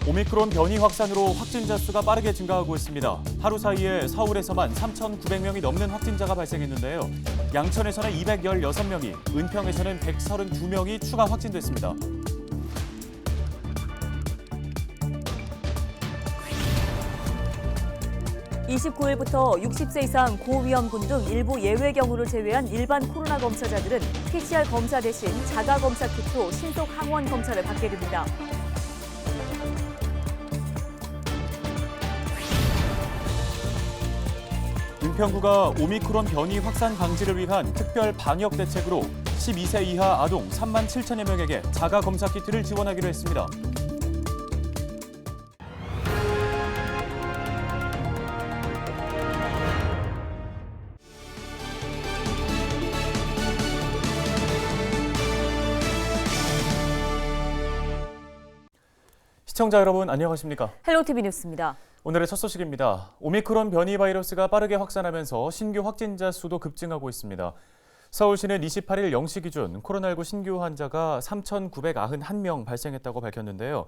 오미크론 변이 확산으로 확진자 수가 빠르게 증가하고 있습니다. 하루 사이에 서울에서만 3,900명이 넘는 확진자가 발생했는데요. 양천에서는 216명이, 은평에서는 132명이 추가 확진됐습니다. (29일부터) 60세 이상 고위험군 등 일부 예외 경우를 제외한 일반 코로나 검사자들은 PCR 검사 대신 자가 검사 키트로 신속 항원 검사를 받게 됩니다. 은평구가 오미크론 변이 확산 방지를 위한 특별 방역 대책으로 12세 이하 아동 3만 7천여 명에게 자가 검사 키트를 지원하기로 했습니다. 시청자 여러분 안녕하십니까? 헬로티비 뉴스입니다. 오늘의 첫 소식입니다. 오미크론 변이 바이러스가 빠르게 확산하면서 신규 확진자 수도 급증하고 있습니다. 서울시는 28일 0시 기준 코로나19 신규 환자가 3,991명 발생했다고 밝혔는데요.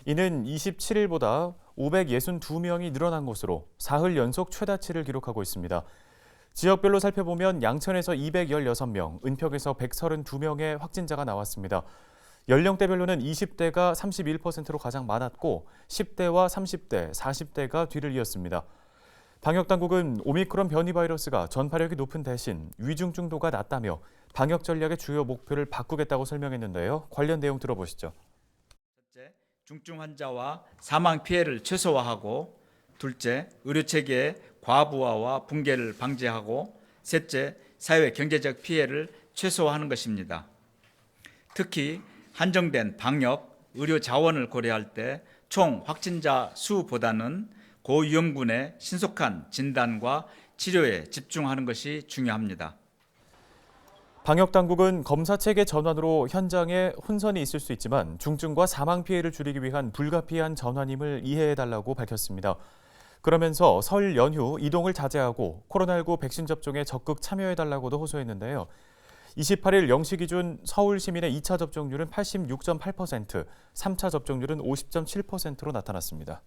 이는 27일보다 562명이 늘어난 것으로 사흘 연속 최다치를 기록하고 있습니다. 지역별로 살펴보면 양천에서 216명, 은평에서 132명의 확진자가 나왔습니다. 연령대별로는 20대가 31%로 가장 많았고 10대와 30대, 40대가 뒤를 이었습니다. 방역당국은 오미크론 변이 바이러스가 전파력이 높은 대신 위중증도가 낮다며 방역 전략의 주요 목표를 바꾸겠다고 설명했는데요. 관련 내용 들어보시죠. 첫째, 중증 환자와 사망 피해를 최소화하고, 둘째, 의료체계의 과부하와 붕괴를 방지하고, 셋째, 사회 경제적 피해를 최소화하는 것입니다. 특히 한정된 방역, 의료 자원을 고려할 때 총 확진자 수보다는 고위험군의 신속한 진단과 치료에 집중하는 것이 중요합니다. 방역당국은 검사체계 전환으로 현장에 혼선이 있을 수 있지만 중증과 사망 피해를 줄이기 위한 불가피한 전환임을 이해해달라고 밝혔습니다. 그러면서 설 연휴 이동을 자제하고 코로나19 백신 접종에 적극 참여해달라고도 호소했는데요. 28일 0시 기준 서울 시민의 2차 접종률은 86.8%, 3차 접종률은 50.7%로 나타났습니다.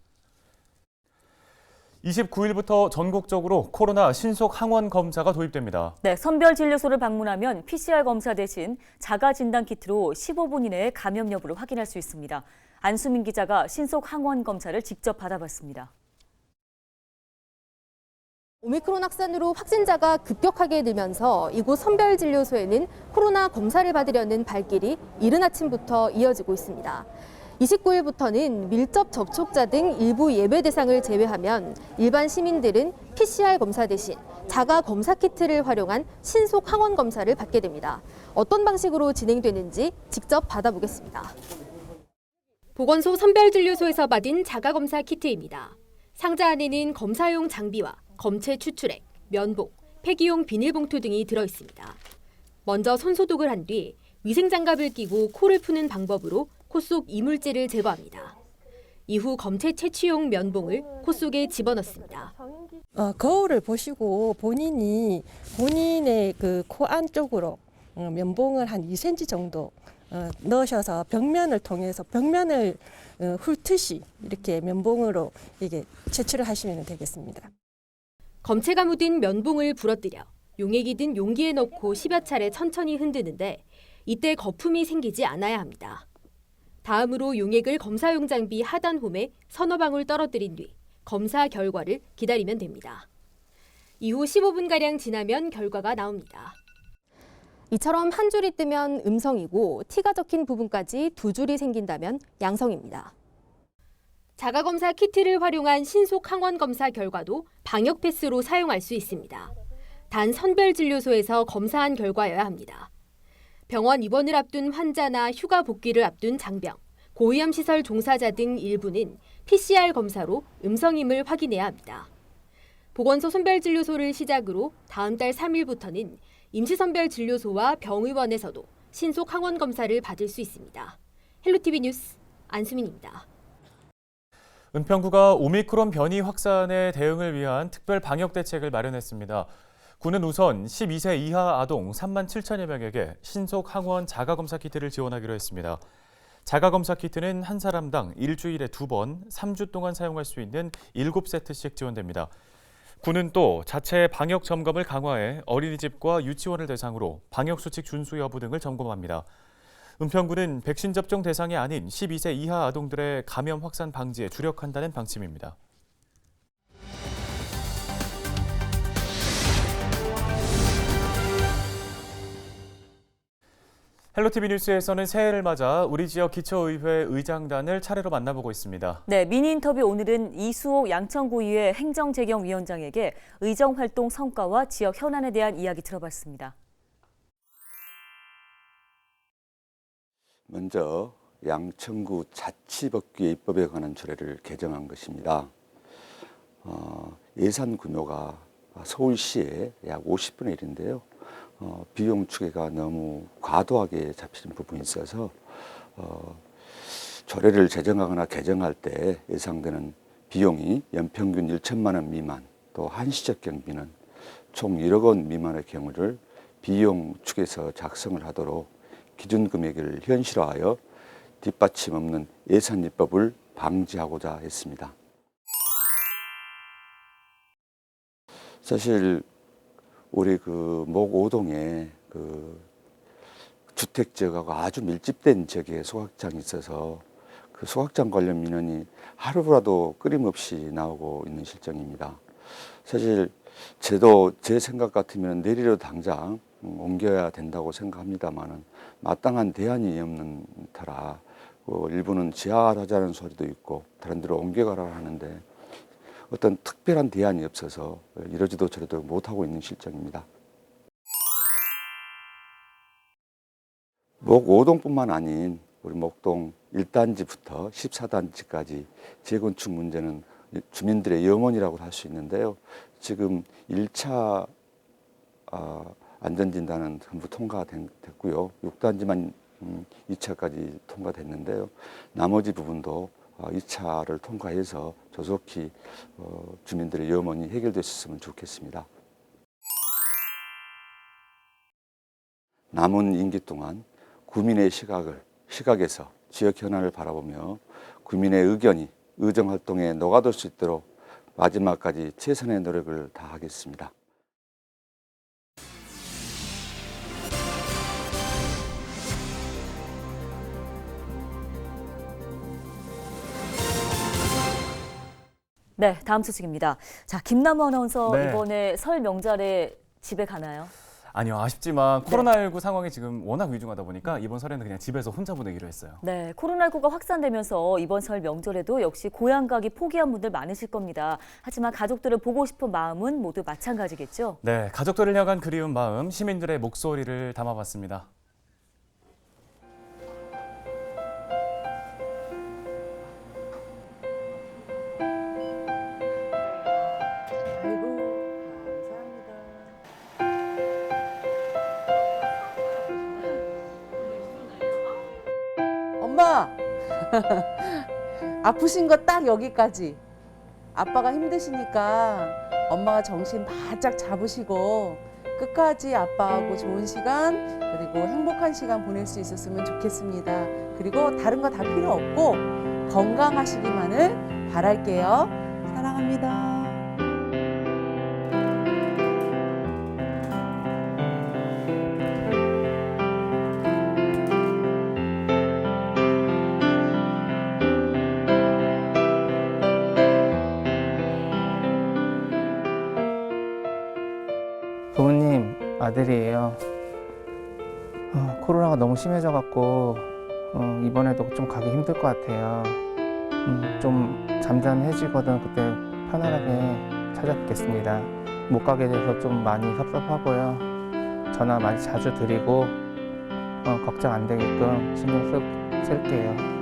29일부터 전국적으로 코로나 신속 항원 검사가 도입됩니다. 네, 선별진료소를 방문하면 PCR 검사 대신 자가 진단 키트로 15분 이내에 감염 여부를 확인할 수 있습니다. 안수민 기자가 신속 항원 검사를 직접 받아봤습니다. 오미크론 확산으로 확진자가 급격하게 늘면서 이곳 선별진료소에는 코로나 검사를 받으려는 발길이 이른 아침부터 이어지고 있습니다. 29일부터는 밀접 접촉자 등 일부 예외 대상을 제외하면 일반 시민들은 PCR 검사 대신 자가 검사 키트를 활용한 신속 항원 검사를 받게 됩니다. 어떤 방식으로 진행되는지 직접 받아보겠습니다. 보건소 선별진료소에서 받은 자가 검사 키트입니다. 상자 안에는 검사용 장비와 검체 추출액, 면봉, 폐기용 비닐봉투 등이 들어있습니다. 먼저 손 소독을 한 뒤 위생장갑을 끼고 코를 푸는 방법으로 코 속 이물질을 제거합니다. 이후 검체 채취용 면봉을 코 속에 집어넣습니다. 거울을 보시고 본인의 그 코 안쪽으로 면봉을 한 2cm 정도 넣으셔서 벽면을 통해서 벽면을 훑듯이 이렇게 면봉으로 이게 채취를 하시면 되겠습니다. 검체가 묻은 면봉을 부러뜨려 용액이 든 용기에 넣고 10여 차례 천천히 흔드는데 이때 거품이 생기지 않아야 합니다. 다음으로 용액을 검사용 장비 하단 홈에 서너 방울 떨어뜨린 뒤 검사 결과를 기다리면 됩니다. 이후 15분가량 지나면 결과가 나옵니다. 이처럼 한 줄이 뜨면 음성이고 T가 적힌 부분까지 두 줄이 생긴다면 양성입니다. 자가검사 키트를 활용한 신속 항원 검사 결과도 방역 패스로 사용할 수 있습니다. 단 선별진료소에서 검사한 결과여야 합니다. 병원 입원을 앞둔 환자나 휴가 복귀를 앞둔 장병, 고위험 시설 종사자 등 일부는 PCR 검사로 음성임을 확인해야 합니다. 보건소 선별진료소를 시작으로 다음 달 3일부터는 임시선별진료소와 병의원에서도 신속 항원 검사를 받을 수 있습니다. 헬로티비 뉴스 안수민입니다. 은평구가 오미크론 변이 확산에 대응을 위한 특별 방역 대책을 마련했습니다. 구는 우선 12세 이하 아동 3만 7천여 명에게 신속 항원 자가검사 키트를 지원하기로 했습니다. 자가검사 키트는 한 사람당 일주일에 2번, 3주 동안 사용할 수 있는 7세트씩 지원됩니다. 군은 또 자체 방역 점검을 강화해 어린이집과 유치원을 대상으로 방역수칙 준수 여부 등을 점검합니다. 은평구는 백신 접종 대상이 아닌 12세 이하 아동들의 감염 확산 방지에 주력한다는 방침입니다. 헬로티비 뉴스에서는 새해를 맞아 우리 지역 기초의회 의장단을 차례로 만나보고 있습니다. 네, 미니 인터뷰 오늘은 이수옥 양천구의회 행정재경위원장에게 의정활동 성과와 지역 현안에 대한 이야기 들어봤습니다. 먼저 양천구 자치법규의 입법에 관한 조례를 개정한 것입니다. 예산 규모가 서울시의 약 50분의 1인데요. 비용 추계가 너무 과도하게 잡히는 부분이 있어서 조례를 제정하거나 개정할 때 예상되는 비용이 연평균 1천만 원 미만, 또 한시적 경비는 총 1억 원 미만의 경우를 비용 축에서 작성을 하도록 기준 금액을 현실화하여 뒷받침 없는 예산 입법을 방지하고자 했습니다. 사실 우리 목 5동에 주택 지역하고 아주 밀집된 지역에 소각장이 있어서 그 소각장 관련 민원이 하루라도 끊임없이 나오고 있는 실정입니다. 사실 제 생각 같으면 내리로 당장 옮겨야 된다고 생각합니다만은 마땅한 대안이 없는 터라 일부는 지하하자는 소리도 있고 다른 데로 옮겨가라 하는데 어떤 특별한 대안이 없어서 이러지도 저러지도 못하고 있는 실정입니다. 목 5동뿐만 아닌 우리 목동 1단지부터 14단지까지 재건축 문제는 주민들의 염원이라고 할 수 있는데요. 지금 1차 안전진단은 전부 통과됐고요. 6단지만 2차까지 통과됐는데요. 나머지 부분도 2차를 통과해서 조속히 주민들의 염원이 해결됐으면 좋겠습니다. 남은 임기 동안 구민의 시각에서 지역 현안을 바라보며 구민의 의견이 의정활동에 녹아들 수 있도록 마지막까지 최선의 노력을 다하겠습니다. 네, 다음 소식입니다. 자, 김남우 아나운서 네. 이번에 설 명절에 집에 가나요? 아니요, 아쉽지만 코로나19 상황이 지금 워낙 위중하다 보니까 이번 설에는 그냥 집에서 혼자 보내기로 했어요. 네, 코로나19가 확산되면서 이번 설 명절에도 역시 고향 가기 포기한 분들 많으실 겁니다. 하지만 가족들을 보고 싶은 마음은 모두 마찬가지겠죠? 네, 가족들을 향한 그리운 마음, 시민들의 목소리를 담아봤습니다. 엄마 아프신 거 딱 여기까지. 아빠가 힘드시니까 엄마가 정신 바짝 잡으시고 끝까지 아빠하고 좋은 시간 그리고 행복한 시간 보낼 수 있었으면 좋겠습니다. 그리고 다른 거 다 필요 없고 건강하시기만을 바랄게요. 사랑합니다. 부모님 아들이에요. 코로나가 너무 심해져갖고 이번에도 좀 가기 힘들 것 같아요. 좀 잠잠해지거든 그때 편안하게 찾아뵙겠습니다. 못 가게 돼서 좀 많이 섭섭하고요. 전화 많이 자주 드리고 걱정 안 되게끔 신경 쓸게요.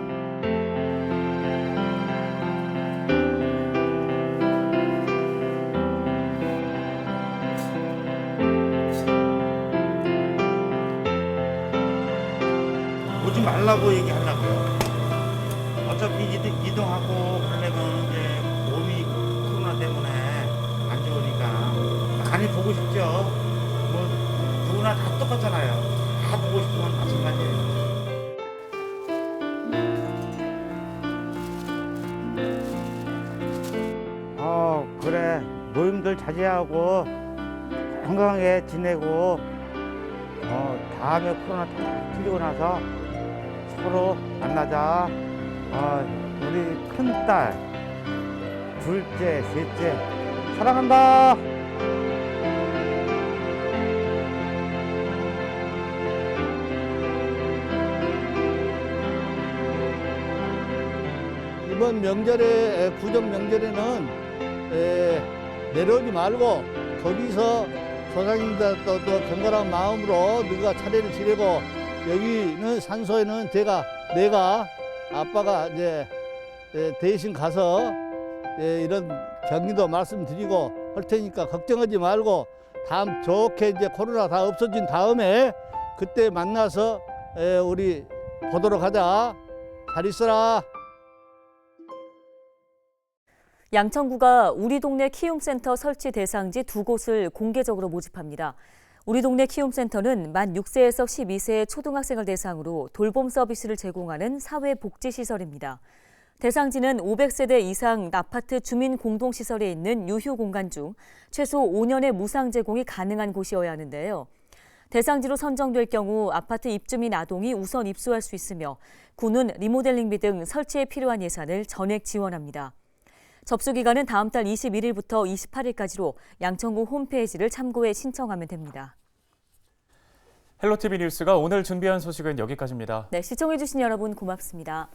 오지 말라고 얘기하려고요. 어차피 이동하고 그러려면 이제 몸이 코로나 때문에 안 좋으니까 많이 보고 싶죠. 뭐 누구나 다 똑같잖아요. 다 보고 싶으면 마찬가지예요. 자제하고 건강하게 지내고 다음에 코로나 다 풀리고 나서 서로 만나자. 우리 큰딸, 둘째, 셋째 사랑한다. 이번 명절에 구정 명절에는 내려오지 말고 거기서 조상님들도 경건한 마음으로 너가 차례를 지내고 여기는 산소에는 내가 아빠가 이제 대신 가서 이런 격리도 말씀드리고 할 테니까 걱정하지 말고 다음 좋게 이제 코로나 다 없어진 다음에 그때 만나서 우리 보도록 하자. 잘 있어라. 양천구가 우리 동네 키움센터 설치 대상지 2곳을 공개적으로 모집합니다. 우리 동네 키움센터는 만 6세에서 12세의 초등학생을 대상으로 돌봄 서비스를 제공하는 사회복지시설입니다. 대상지는 500세대 이상 아파트 주민 공동시설에 있는 유휴 공간 중 최소 5년의 무상 제공이 가능한 곳이어야 하는데요. 대상지로 선정될 경우 아파트 입주민 아동이 우선 입소할 수 있으며 구는 리모델링비 등 설치에 필요한 예산을 전액 지원합니다. 접수 기간은 다음 달 21일부터 28일까지로 양천구 홈페이지를 참고해 신청하면 됩니다. 헬로티비 뉴스가 오늘 준비한 소식은 여기까지입니다. 네, 시청해주신 여러분 고맙습니다.